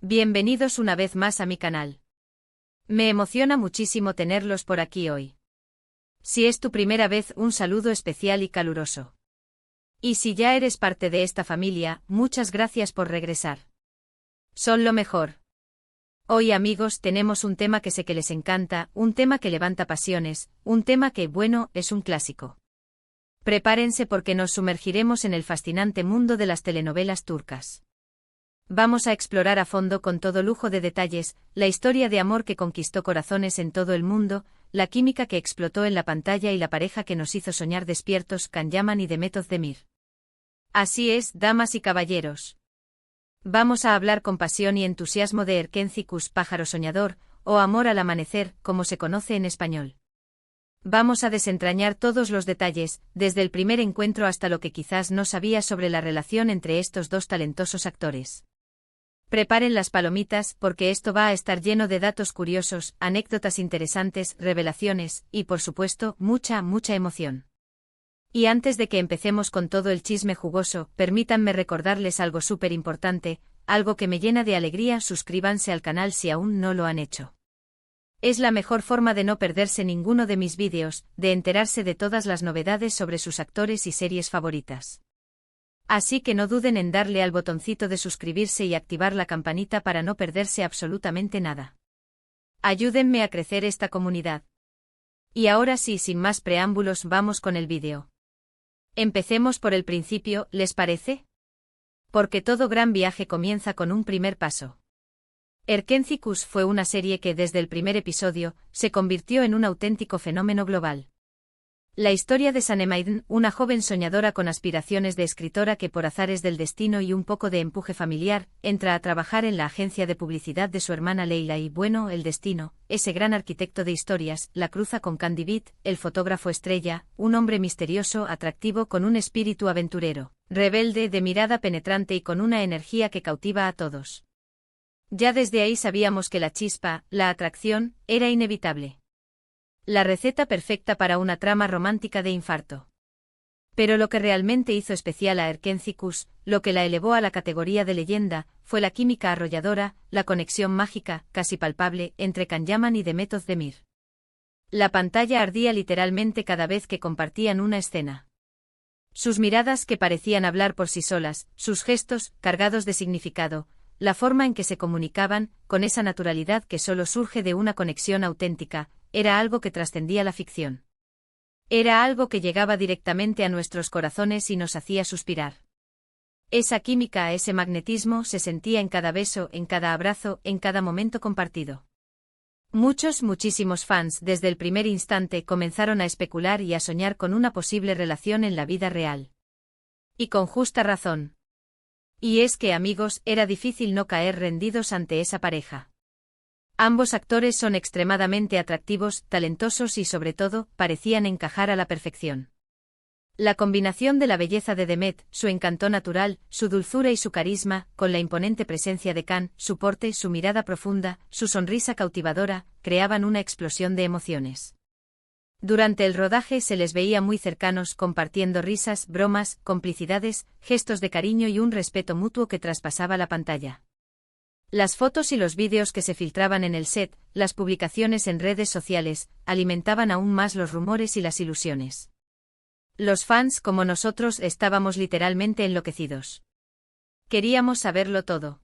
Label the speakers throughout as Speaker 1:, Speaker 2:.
Speaker 1: Bienvenidos una vez más a mi canal. Me emociona muchísimo tenerlos por aquí hoy. Si es tu primera vez, un saludo especial y caluroso. Y si ya eres parte de esta familia, muchas gracias por regresar. Son lo mejor. Hoy, amigos, tenemos un tema que sé que les encanta, un tema que levanta pasiones, un tema que, bueno, es un clásico. Prepárense porque nos sumergiremos en el fascinante mundo de las telenovelas turcas. Vamos a explorar a fondo con todo lujo de detalles, la historia de amor que conquistó corazones en todo el mundo, la química que explotó en la pantalla y la pareja que nos hizo soñar despiertos, Can Yaman y Demet Özdemir. Así es, damas y caballeros. Vamos a hablar con pasión y entusiasmo de Erkenci Pájaro Soñador, o Amor al Amanecer, como se conoce en español. Vamos a desentrañar todos los detalles, desde el primer encuentro hasta lo que quizás no sabías sobre la relación entre estos dos talentosos actores. Preparen las palomitas, porque esto va a estar lleno de datos curiosos, anécdotas interesantes, revelaciones, y por supuesto, mucha emoción. Y antes de que empecemos con todo el chisme jugoso, permítanme recordarles algo súper importante, algo que me llena de alegría: suscríbanse al canal si aún no lo han hecho. Es la mejor forma de no perderse ninguno de mis vídeos, de enterarse de todas las novedades sobre sus actores y series favoritas. Así que no duden en darle al botoncito de suscribirse y activar la campanita para no perderse absolutamente nada. Ayúdenme a crecer esta comunidad. Y ahora sí, sin más preámbulos, vamos con el vídeo. Empecemos por el principio, ¿les parece? Porque todo gran viaje comienza con un primer paso. Erkenci fue una serie que desde el primer episodio se convirtió en un auténtico fenómeno global. La historia de Sanem, una joven soñadora con aspiraciones de escritora que por azares del destino y un poco de empuje familiar, entra a trabajar en la agencia de publicidad de su hermana Leila y, bueno, el destino, ese gran arquitecto de historias, la cruza con Can Divit, el fotógrafo estrella, un hombre misterioso, atractivo, con un espíritu aventurero, rebelde, de mirada penetrante y con una energía que cautiva a todos. Ya desde ahí sabíamos que la chispa, la atracción, era inevitable. La receta perfecta para una trama romántica de infarto. Pero lo que realmente hizo especial a Erkenci, lo que la elevó a la categoría de leyenda, fue la química arrolladora, la conexión mágica, casi palpable, entre Can Yaman y Demet Özdemir. La pantalla ardía literalmente cada vez que compartían una escena. Sus miradas, que parecían hablar por sí solas, sus gestos, cargados de significado, la forma en que se comunicaban, con esa naturalidad que solo surge de una conexión auténtica, era algo que trascendía la ficción. Era algo que llegaba directamente a nuestros corazones y nos hacía suspirar. Esa química, ese magnetismo, se sentía en cada beso, en cada abrazo, en cada momento compartido. Muchísimos fans, desde el primer instante, comenzaron a especular y a soñar con una posible relación en la vida real. Y con justa razón. Y es que, amigos, era difícil no caer rendidos ante esa pareja. Ambos actores son extremadamente atractivos, talentosos y, sobre todo, parecían encajar a la perfección. La combinación de la belleza de Demet, su encanto natural, su dulzura y su carisma, con la imponente presencia de Can, su porte, su mirada profunda, su sonrisa cautivadora, creaban una explosión de emociones. Durante el rodaje se les veía muy cercanos, compartiendo risas, bromas, complicidades, gestos de cariño y un respeto mutuo que traspasaba la pantalla. Las fotos y los vídeos que se filtraban en el set, las publicaciones en redes sociales, alimentaban aún más los rumores y las ilusiones. Los fans, como nosotros, estábamos literalmente enloquecidos. Queríamos saberlo todo.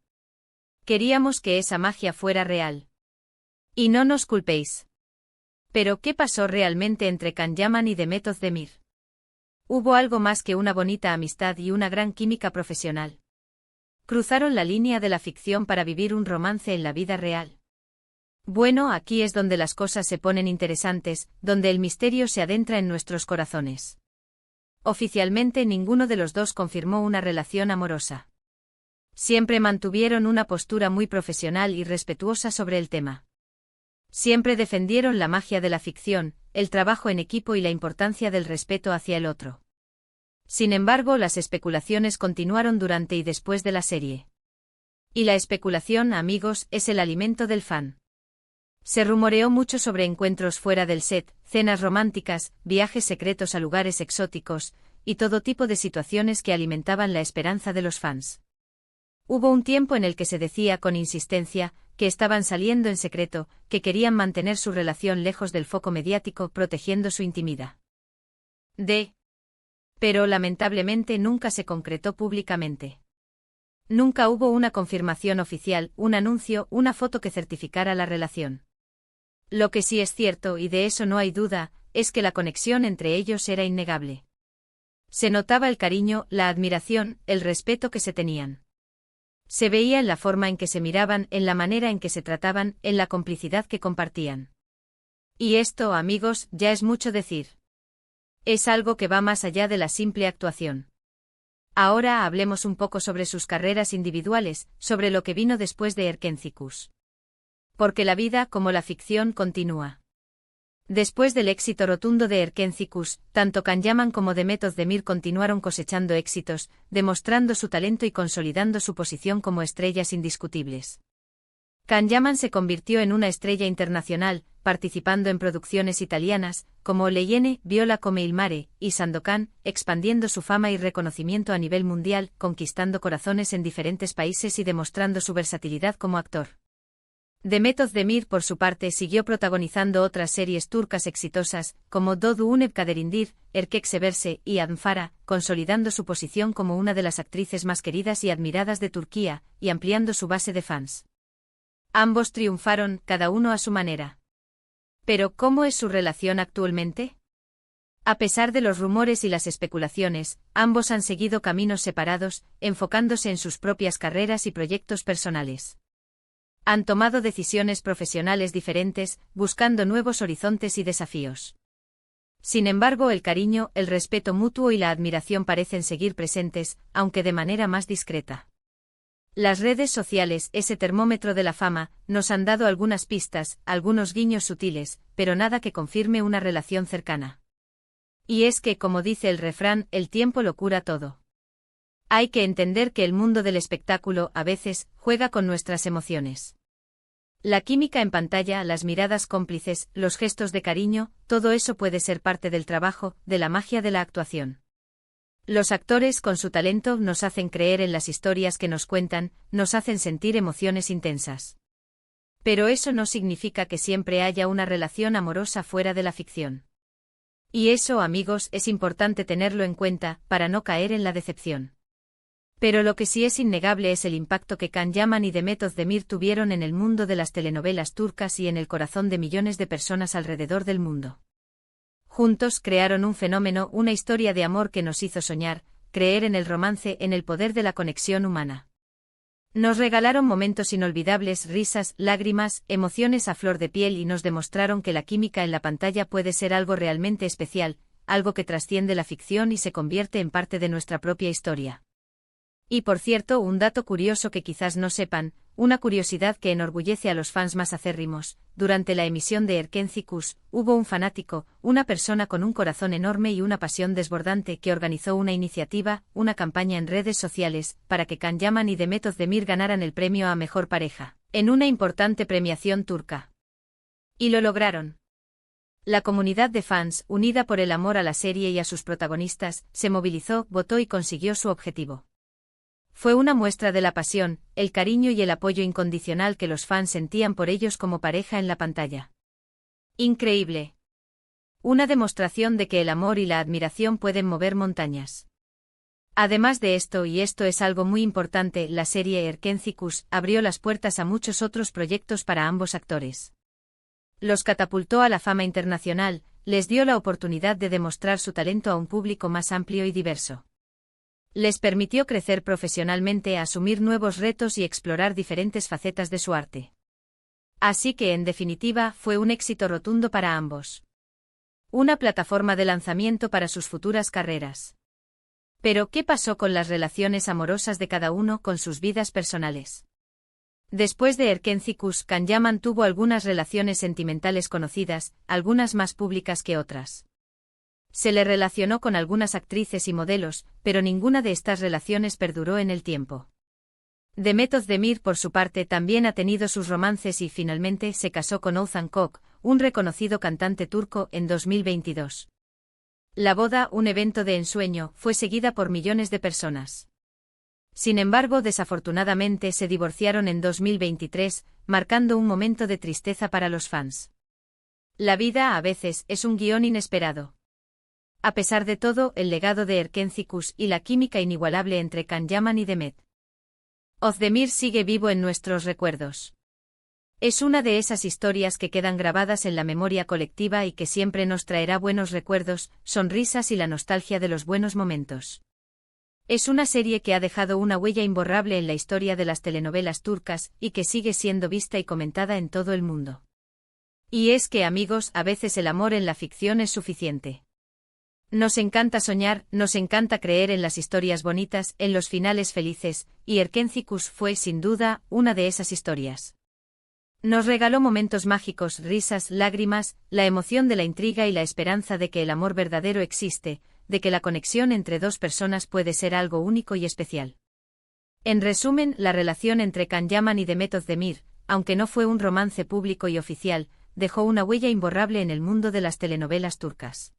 Speaker 1: Queríamos que esa magia fuera real. Y no nos culpéis. Pero ¿qué pasó realmente entre Can Yaman y Demet Özdemir? Hubo algo más que una bonita amistad y una gran química profesional. Cruzaron la línea de la ficción para vivir un romance en la vida real. Bueno, aquí es donde las cosas se ponen interesantes, donde el misterio se adentra en nuestros corazones. Oficialmente ninguno de los dos confirmó una relación amorosa. Siempre mantuvieron una postura muy profesional y respetuosa sobre el tema. Siempre defendieron la magia de la ficción, el trabajo en equipo y la importancia del respeto hacia el otro. Sin embargo, las especulaciones continuaron durante y después de la serie. Y la especulación, amigos, es el alimento del fan. Se rumoreó mucho sobre encuentros fuera del set, cenas románticas, viajes secretos a lugares exóticos, y todo tipo de situaciones que alimentaban la esperanza de los fans. Hubo un tiempo en el que se decía con insistencia que estaban saliendo en secreto, que querían mantener su relación lejos del foco mediático protegiendo su intimidad. Pero lamentablemente nunca se concretó públicamente. Nunca hubo una confirmación oficial, un anuncio, una foto que certificara la relación. Lo que sí es cierto, y de eso no hay duda, es que la conexión entre ellos era innegable. Se notaba el cariño, la admiración, el respeto que se tenían. Se veía en la forma en que se miraban, en la manera en que se trataban, en la complicidad que compartían. Y esto, amigos, ya es mucho decir. Es algo que va más allá de la simple actuación. Ahora hablemos un poco sobre sus carreras individuales, sobre lo que vino después de Erkéntzicus. Porque la vida, como la ficción, continúa. Después del éxito rotundo de Erkéntzicus, tanto Can Yaman como Demet Özdemir continuaron cosechando éxitos, demostrando su talento y consolidando su posición como estrellas indiscutibles. Can Yaman se convirtió en una estrella internacional, participando en producciones italianas, como Le Iene, Viola come il mare, y Sandokan, expandiendo su fama y reconocimiento a nivel mundial, conquistando corazones en diferentes países y demostrando su versatilidad como actor. Demet Özdemir, por su parte, siguió protagonizando otras series turcas exitosas, como Doğu Uneb Kaderindir, Erkek Severse y Adnfara, consolidando su posición como una de las actrices más queridas y admiradas de Turquía, y ampliando su base de fans. Ambos triunfaron, cada uno a su manera. Pero, ¿cómo es su relación actualmente? A pesar de los rumores y las especulaciones, ambos han seguido caminos separados, enfocándose en sus propias carreras y proyectos personales. Han tomado decisiones profesionales diferentes, buscando nuevos horizontes y desafíos. Sin embargo, el cariño, el respeto mutuo y la admiración parecen seguir presentes, aunque de manera más discreta. Las redes sociales, ese termómetro de la fama, nos han dado algunas pistas, algunos guiños sutiles, pero nada que confirme una relación cercana. Y es que, como dice el refrán, el tiempo lo cura todo. Hay que entender que el mundo del espectáculo, a veces, juega con nuestras emociones. La química en pantalla, las miradas cómplices, los gestos de cariño, todo eso puede ser parte del trabajo, de la magia de la actuación. Los actores, con su talento, nos hacen creer en las historias que nos cuentan, nos hacen sentir emociones intensas. Pero eso no significa que siempre haya una relación amorosa fuera de la ficción. Y eso, amigos, es importante tenerlo en cuenta, para no caer en la decepción. Pero lo que sí es innegable es el impacto que Can Yaman y Demet Özdemir tuvieron en el mundo de las telenovelas turcas y en el corazón de millones de personas alrededor del mundo. Juntos crearon un fenómeno, una historia de amor que nos hizo soñar, creer en el romance, en el poder de la conexión humana. Nos regalaron momentos inolvidables, risas, lágrimas, emociones a flor de piel y nos demostraron que la química en la pantalla puede ser algo realmente especial, algo que trasciende la ficción y se convierte en parte de nuestra propia historia. Y por cierto, un dato curioso que quizás no sepan, una curiosidad que enorgullece a los fans más acérrimos, durante la emisión de Erkéntzicus, hubo un fanático, una persona con un corazón enorme y una pasión desbordante que organizó una iniciativa, una campaña en redes sociales, para que Can Yaman y Demet Özdemir ganaran el premio a Mejor Pareja, en una importante premiación turca. Y lo lograron. La comunidad de fans, unida por el amor a la serie y a sus protagonistas, se movilizó, votó y consiguió su objetivo. Fue una muestra de la pasión, el cariño y el apoyo incondicional que los fans sentían por ellos como pareja en la pantalla. Increíble. Una demostración de que el amor y la admiración pueden mover montañas. Además de esto, y esto es algo muy importante, la serie Erkéntzicus abrió las puertas a muchos otros proyectos para ambos actores. Los catapultó a la fama internacional, les dio la oportunidad de demostrar su talento a un público más amplio y diverso. Les permitió crecer profesionalmente, asumir nuevos retos y explorar diferentes facetas de su arte. Así que, en definitiva, fue un éxito rotundo para ambos. Una plataforma de lanzamiento para sus futuras carreras. Pero, ¿qué pasó con las relaciones amorosas de cada uno con sus vidas personales? Después de Erkéntzicus, Can Yaman tuvo algunas relaciones sentimentales conocidas, algunas más públicas que otras. Se le relacionó con algunas actrices y modelos, pero ninguna de estas relaciones perduró en el tiempo. Demet Özdemir, por su parte, también ha tenido sus romances y finalmente se casó con Oğuzhan Koç, un reconocido cantante turco, en 2022. La boda, un evento de ensueño, fue seguida por millones de personas. Sin embargo, desafortunadamente se divorciaron en 2023, marcando un momento de tristeza para los fans. La vida a veces es un guión inesperado. A pesar de todo, el legado de Erkenci y la química inigualable entre Can Yaman y Demet Özdemir sigue vivo en nuestros recuerdos. Es una de esas historias que quedan grabadas en la memoria colectiva y que siempre nos traerá buenos recuerdos, sonrisas y la nostalgia de los buenos momentos. Es una serie que ha dejado una huella imborrable en la historia de las telenovelas turcas y que sigue siendo vista y comentada en todo el mundo. Y es que, amigos, a veces el amor en la ficción es suficiente. Nos encanta soñar, nos encanta creer en las historias bonitas, en los finales felices, y Erkenci fue, sin duda, una de esas historias. Nos regaló momentos mágicos, risas, lágrimas, la emoción de la intriga y la esperanza de que el amor verdadero existe, de que la conexión entre dos personas puede ser algo único y especial. En resumen, la relación entre Can Yaman y Demet Özdemir, aunque no fue un romance público y oficial, dejó una huella imborrable en el mundo de las telenovelas turcas.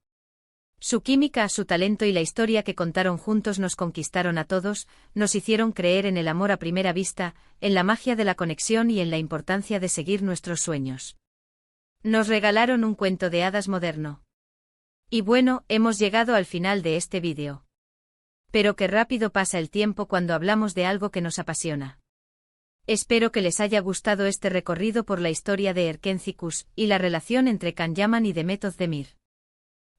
Speaker 1: Su química, su talento y la historia que contaron juntos nos conquistaron a todos, nos hicieron creer en el amor a primera vista, en la magia de la conexión y en la importancia de seguir nuestros sueños. Nos regalaron un cuento de hadas moderno. Y bueno, hemos llegado al final de este vídeo. Pero qué rápido pasa el tiempo cuando hablamos de algo que nos apasiona. Espero que les haya gustado este recorrido por la historia de Erkenci y la relación entre Can Yaman y Demet Özdemir.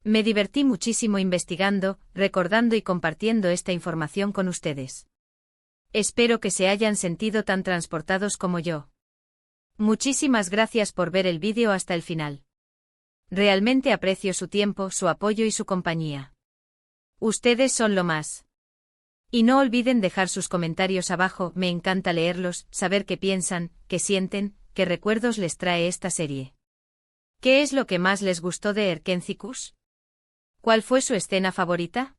Speaker 1: Me divertí muchísimo investigando, recordando y compartiendo esta información con ustedes. Espero que se hayan sentido tan transportados como yo. Muchísimas gracias por ver el vídeo hasta el final. Realmente aprecio su tiempo, su apoyo y su compañía. Ustedes son lo más. Y no olviden dejar sus comentarios abajo, me encanta leerlos, saber qué piensan, qué sienten, qué recuerdos les trae esta serie. ¿Qué es lo que más les gustó de Erkenci? ¿Cuál fue su escena favorita?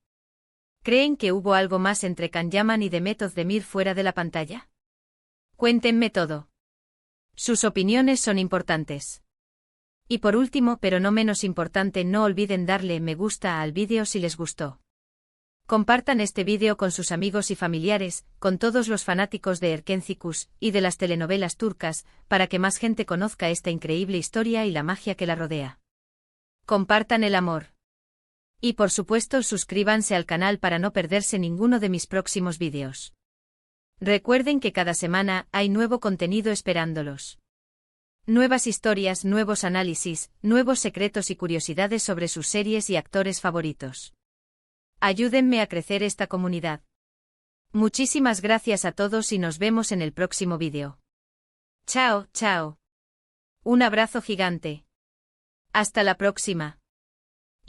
Speaker 1: ¿Creen que hubo algo más entre Can Yaman y Demet Özdemir fuera de la pantalla? Cuéntenme todo. Sus opiniones son importantes. Y por último, pero no menos importante, no olviden darle me gusta al vídeo si les gustó. Compartan este vídeo con sus amigos y familiares, con todos los fanáticos de Erkenci y de las telenovelas turcas, para que más gente conozca esta increíble historia y la magia que la rodea. Compartan el amor. Y por supuesto suscríbanse al canal para no perderse ninguno de mis próximos vídeos. Recuerden que cada semana hay nuevo contenido esperándolos. Nuevas historias, nuevos análisis, nuevos secretos y curiosidades sobre sus series y actores favoritos. Ayúdenme a crecer esta comunidad. Muchísimas gracias a todos y nos vemos en el próximo vídeo. Chao, chao. Un abrazo gigante. Hasta la próxima.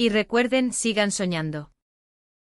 Speaker 1: Y recuerden, sigan soñando.